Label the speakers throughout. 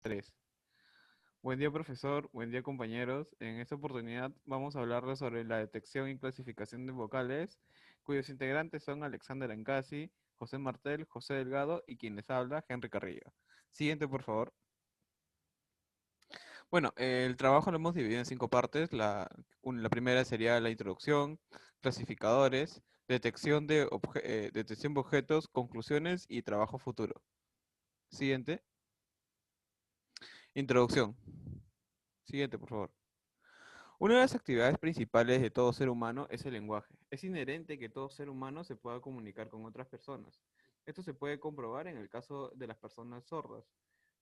Speaker 1: Tres. Buen día, profesor. Buen día, compañeros. En esta oportunidad vamos a hablarles sobre la detección y clasificación de vocales, cuyos integrantes son Alexander Ancasi, José Martel, José Delgado y quien les habla, Henry Carrillo. Siguiente, por favor. Bueno, el trabajo lo hemos dividido en cinco partes. La primera sería la introducción, clasificadores, detección de objetos, conclusiones y trabajo futuro. Siguiente. Introducción. Siguiente, por favor. Una de las actividades principales de todo ser humano es el lenguaje. Es inherente que todo ser humano se pueda comunicar con otras personas. Esto se puede comprobar en el caso de las personas sordas,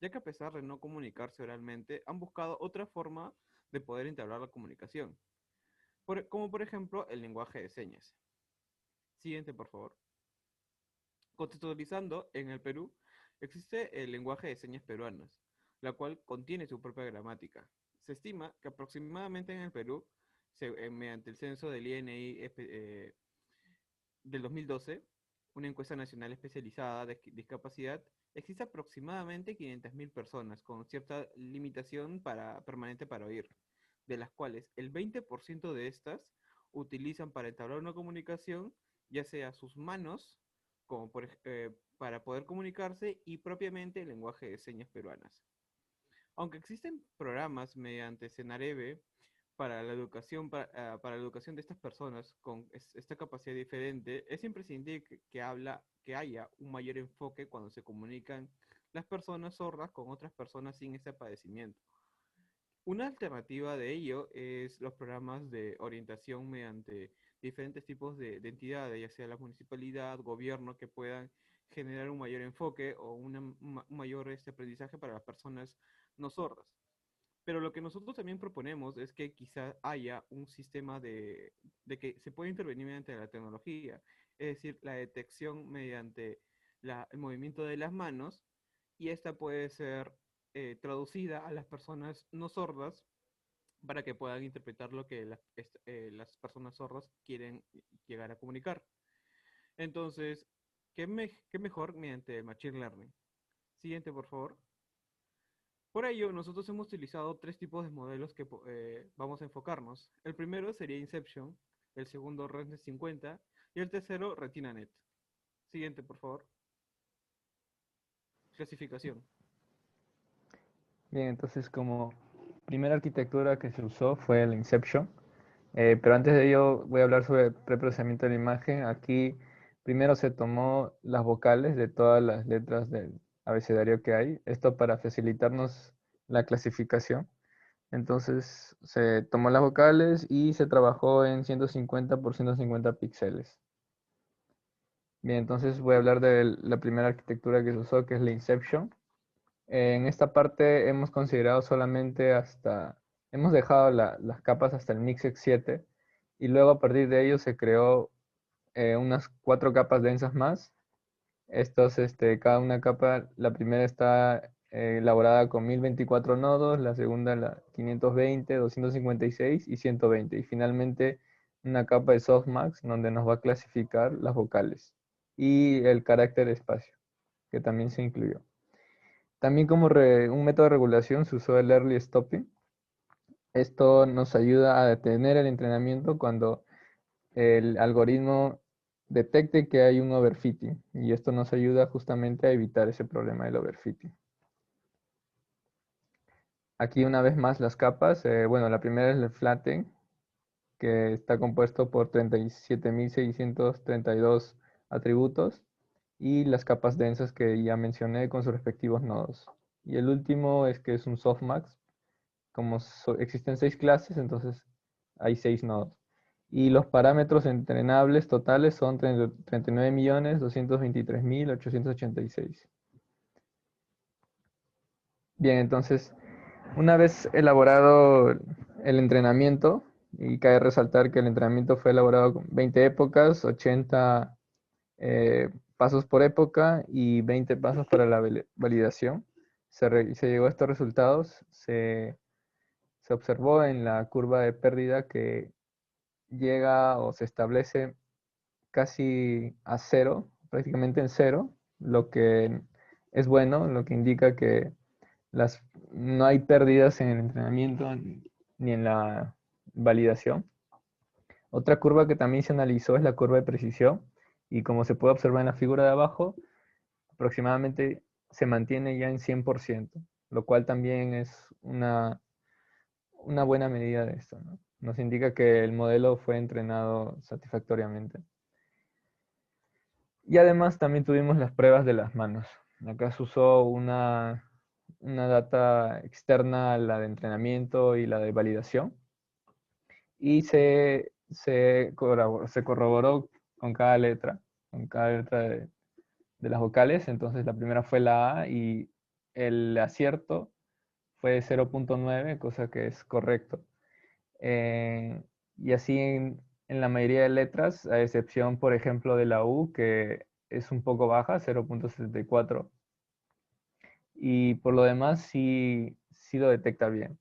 Speaker 1: ya que a pesar de no comunicarse oralmente, han buscado otra forma de poder entablar la comunicación, como por ejemplo el lenguaje de señas. Siguiente, por favor. Contextualizando, en el Perú existe el lenguaje de señas peruanas, la cual contiene su propia gramática. Se estima que aproximadamente en el Perú, mediante el censo del INI del 2012, una encuesta nacional especializada de discapacidad, existe aproximadamente 500.000 personas con cierta limitación permanente para oír, de las cuales el 20% de estas utilizan para entablar una comunicación, ya sea sus manos, para poder comunicarse, y propiamente el lenguaje de señas peruanas. Aunque existen programas mediante Senareve para la educación, para la educación de estas personas con esta capacidad diferente, es imprescindible que haya un mayor enfoque cuando se comunican las personas sordas con otras personas sin ese padecimiento. Una alternativa de ello es los programas de orientación mediante diferentes tipos de entidades, ya sea la municipalidad, gobierno, que puedan generar un mayor enfoque o un mayor aprendizaje para las personas no sordas. Pero lo que nosotros también proponemos es que quizá haya un sistema de que se puede intervenir mediante la tecnología, es decir, la detección mediante el movimiento de las manos, y esta puede ser traducida a las personas no sordas para que puedan interpretar lo que las personas sordas quieren llegar a comunicar. Entonces, ¿qué mejor mediante el Machine Learning? Siguiente, por favor. Por ello, nosotros hemos utilizado tres tipos de modelos que vamos a enfocarnos. El primero sería Inception, el segundo ResNet 50 y el tercero RetinaNet. Siguiente, por favor. Clasificación.
Speaker 2: Bien, entonces como primera arquitectura que se usó fue el Inception. Pero antes de ello voy a hablar sobre preprocesamiento de la imagen. Aquí primero se tomó las vocales de todas las letras del abecedario que hay, esto para facilitarnos la clasificación. Entonces se tomó las vocales y se trabajó en 150 por 150 píxeles. Bien, entonces voy a hablar de la primera arquitectura que se usó, que es la Inception. En esta parte hemos considerado solamente hemos dejado las capas hasta el Mixex 7 y luego a partir de ello se creó unas 4 capas densas más. Cada una capa, la primera está elaborada con 1024 nodos, la segunda la 520, 256 y 120. Y finalmente una capa de softmax donde nos va a clasificar las vocales y el carácter espacio, que también se incluyó. También como un método de regulación se usó el early stopping. Esto nos ayuda a detener el entrenamiento cuando el algoritmo detecte que hay un overfitting, y esto nos ayuda justamente a evitar ese problema del overfitting. Aquí una vez más las capas. Bueno, la primera es el flatten, que está compuesto por 37.632 atributos, y las capas densas que ya mencioné con sus respectivos nodos. Y el último es que es un softmax. Como existen 6 clases, entonces hay 6 nodos. Y los parámetros entrenables totales son 39.223.886. Bien, entonces, una vez elaborado el entrenamiento, y cabe resaltar que el entrenamiento fue elaborado con 20 épocas, 80 pasos por época y 20 pasos para la validación. Se llegó a estos resultados. Se observó en la curva de pérdida que llega o se establece casi a cero, prácticamente en cero, lo que es bueno, lo que indica que no hay pérdidas en el entrenamiento ni en la validación. Otra curva que también se analizó es la curva de precisión y como se puede observar en la figura de abajo, aproximadamente se mantiene ya en 100%, lo cual también es una buena medida de esto, ¿no? Nos indica que el modelo fue entrenado satisfactoriamente. Y además también tuvimos las pruebas de las manos. Acá se usó una data externa, la de entrenamiento y la de validación, y se corroboró con cada letra de las vocales. Entonces la primera fue la A y el acierto fue 0.9, cosa que es correcto. Eh, y así en la mayoría de letras, a excepción, por ejemplo, de la U, que es un poco baja, 0.74. Y por lo demás, sí lo detecta bien.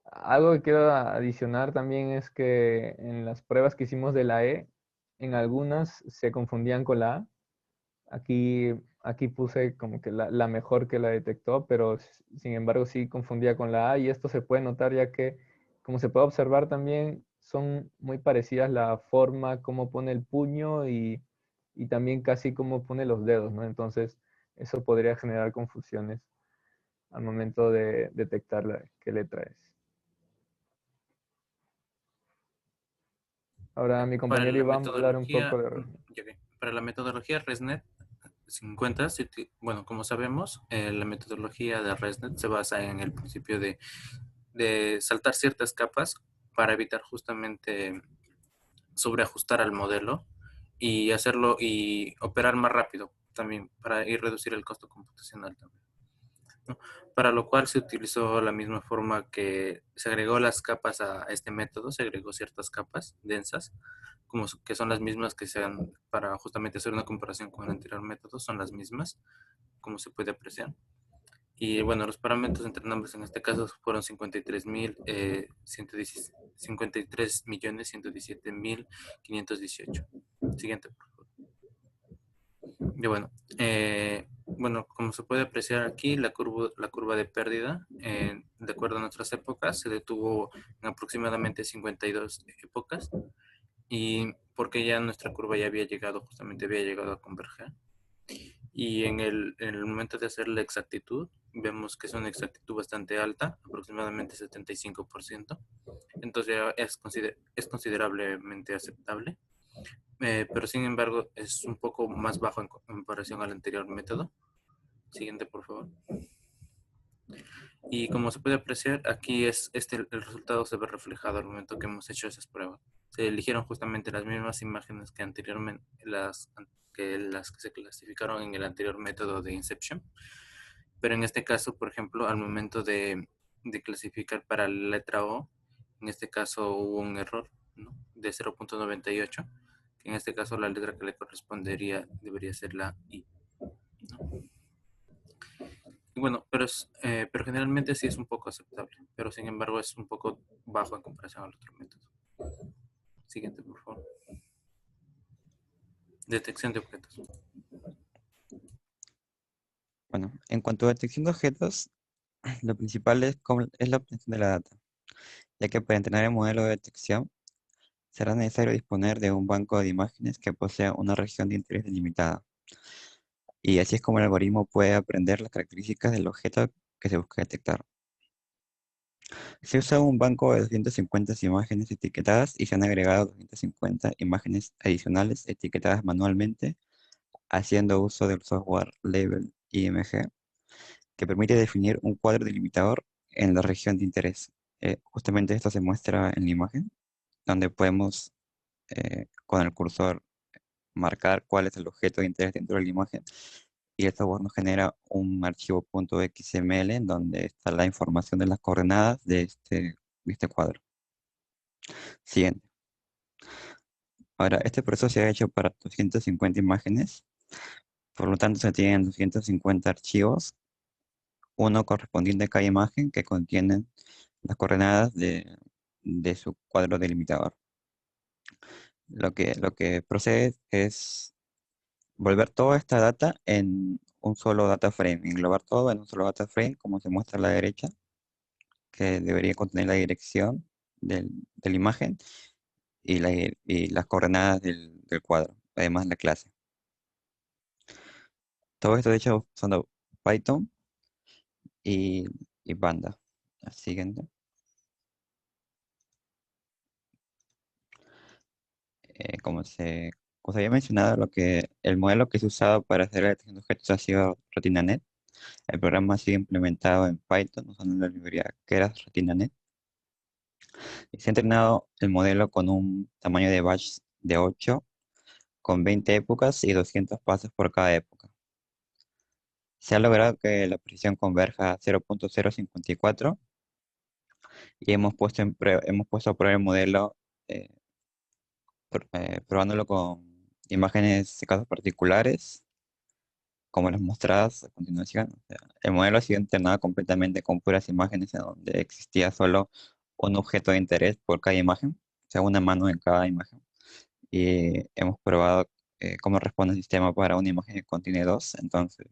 Speaker 2: Algo que quiero adicionar también es que en las pruebas que hicimos de la E, en algunas se confundían con la A. Aquí puse como que la mejor que la detectó, pero sin embargo sí confundía con la A, y esto se puede notar ya que, como se puede observar también, son muy parecidas la forma, cómo pone el puño y también casi cómo pone los dedos, ¿no? Entonces eso podría generar confusiones al momento de detectar qué letra es. Ahora mi
Speaker 3: Para
Speaker 2: compañero
Speaker 3: la
Speaker 2: Iván va a hablar un poco
Speaker 3: metodología,
Speaker 2: de...
Speaker 3: ya que para la metodología ResNet 50, bueno, como sabemos, la metodología de ResNet se basa en el principio de saltar ciertas capas para evitar justamente sobreajustar al modelo y hacerlo y operar más rápido también para ir reducir el costo computacional también, ¿no? Para lo cual se utilizó la misma forma que se agregó las capas a este método, se agregó ciertas capas densas, como que son las mismas que sean para justamente hacer una comparación con el anterior método, son las mismas, como se puede apreciar. Y bueno, los parámetros entre nombres en este caso fueron 53.117.518. Siguiente, por favor. Y bueno, como se puede apreciar aquí, la curva de pérdida, de acuerdo a nuestras épocas, se detuvo en aproximadamente 52 épocas, y porque ya nuestra curva ya justamente había llegado a converger. Y en el momento de hacer la exactitud, vemos que es una exactitud bastante alta, aproximadamente 75%. Entonces ya es considerablemente aceptable. Pero sin embargo es un poco más bajo en comparación al anterior método. Siguiente, por favor. Y como se puede apreciar, aquí el resultado se ve reflejado al momento que hemos hecho esas pruebas. Se eligieron justamente las mismas imágenes que anteriormente, las que se clasificaron en el anterior método de Inception. Pero en este caso, por ejemplo, al momento de clasificar para la letra O, en este caso hubo un error, ¿no?, de 0.98, que en este caso la letra que le correspondería debería ser la I, ¿no? Y bueno, pero generalmente sí es un poco aceptable, pero sin embargo es un poco bajo en comparación al otro método. Siguiente, por favor. Detección de objetos.
Speaker 4: Bueno, en cuanto a detección de objetos, lo principal es la obtención de la data, ya que para entrenar el modelo de detección será necesario disponer de un banco de imágenes que posea una región de interés delimitada. Y así es como el algoritmo puede aprender las características del objeto que se busca detectar. Se usa un banco de 250 imágenes etiquetadas y se han agregado 250 imágenes adicionales etiquetadas manualmente, haciendo uso del software Label IMG, que permite definir un cuadro delimitador en la región de interés. Justamente esto se muestra en la imagen, donde podemos con el cursor marcar cuál es el objeto de interés dentro de la imagen, y el software nos genera un archivo .xml en donde está la información de las coordenadas de este cuadro. Siguiente. Ahora, este proceso se ha hecho para 250 imágenes, por lo tanto se tienen 250 archivos, uno correspondiente a cada imagen, que contienen las coordenadas de su cuadro delimitador. Lo que procede es volver toda esta data en un solo data frame, englobar todo en un solo data frame, como se muestra a la derecha, que debería contener la dirección de la imagen y las coordenadas del cuadro, además la clase. Todo esto de hecho usando Python y, y Panda. La siguiente. Como se había mencionado, el modelo que se ha usado para hacer la detección de objetos ha sido RetinaNet. El programa ha sido implementado en Python usando la librería Keras RetinaNet. Y se ha entrenado el modelo con un tamaño de batch de 8, con 20 épocas y 200 pasos por cada época. Se ha logrado que la precisión converja a 0.054 y hemos puesto a prueba el modelo eh, probándolo con imágenes de casos particulares, como las mostradas a continuación. O sea, el modelo ha sido entrenado completamente con puras imágenes en donde existía solo un objeto de interés por cada imagen, o sea, una mano en cada imagen. Y hemos probado cómo responde el sistema para una imagen que contiene dos. Entonces,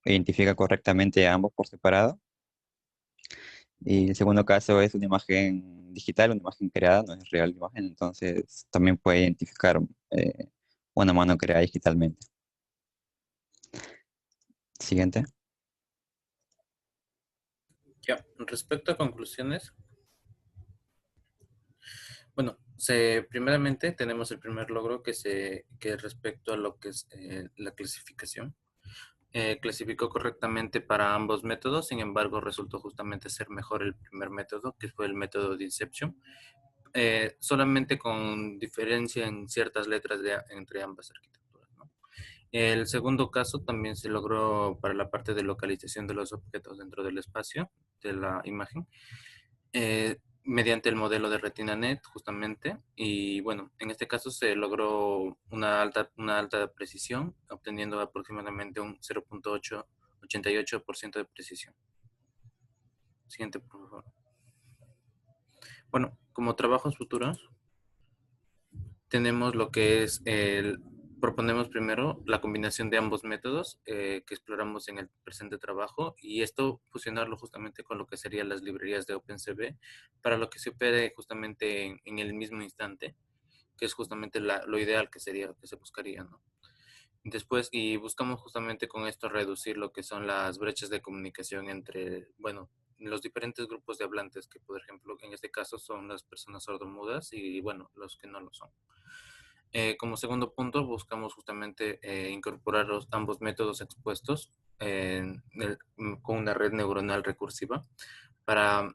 Speaker 4: identifica correctamente a ambos por separado. Y el segundo caso es una imagen digital, una imagen creada, no es real la imagen, entonces también puede identificar una mano creada digitalmente. Siguiente.
Speaker 3: Ya, respecto a conclusiones, bueno, primeramente tenemos el primer logro que respecto a lo que es la clasificación. Clasificó correctamente para ambos métodos, sin embargo resultó justamente ser mejor el primer método, que fue el método de Inception, solamente con diferencia en ciertas letras entre ambas arquitecturas, ¿no? El segundo caso también se logró para la parte de localización de los objetos dentro del espacio de la imagen, mediante el modelo de RetinaNet justamente. Y bueno, en este caso se logró una alta precisión, obteniendo aproximadamente un 0.88% de precisión. Siguiente, por favor. Bueno, como trabajos futuros, tenemos lo que es proponemos primero la combinación de ambos métodos que exploramos en el presente trabajo, y esto fusionarlo justamente con lo que serían las librerías de OpenCV para lo que se opere justamente en el mismo instante, que es justamente lo ideal que se buscaría, ¿no? Después, y buscamos justamente con esto reducir lo que son las brechas de comunicación entre, bueno, los diferentes grupos de hablantes, que por ejemplo en este caso son las personas sordomudas y bueno, los que no lo son. Como segundo punto, buscamos justamente incorporar ambos métodos expuestos con una red neuronal recursiva para,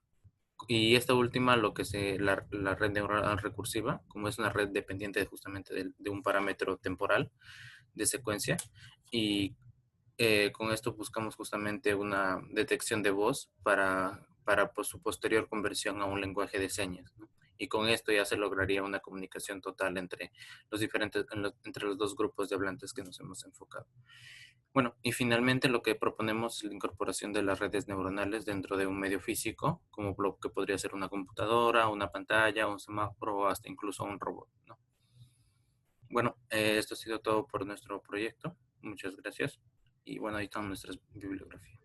Speaker 3: y esta última, la red neuronal recursiva, como es una red dependiente justamente de un parámetro temporal de secuencia, y con esto buscamos justamente una detección de voz para pues, su posterior conversión a un lenguaje de señas, ¿no? Y con esto ya se lograría una comunicación total entre entre los dos grupos de hablantes que nos hemos enfocado. Bueno, y finalmente lo que proponemos es la incorporación de las redes neuronales dentro de un medio físico, como lo que podría ser una computadora, una pantalla, un semáforo o hasta incluso un robot, ¿no? Bueno, esto ha sido todo por nuestro proyecto. Muchas gracias. Y bueno, ahí están nuestras bibliografías.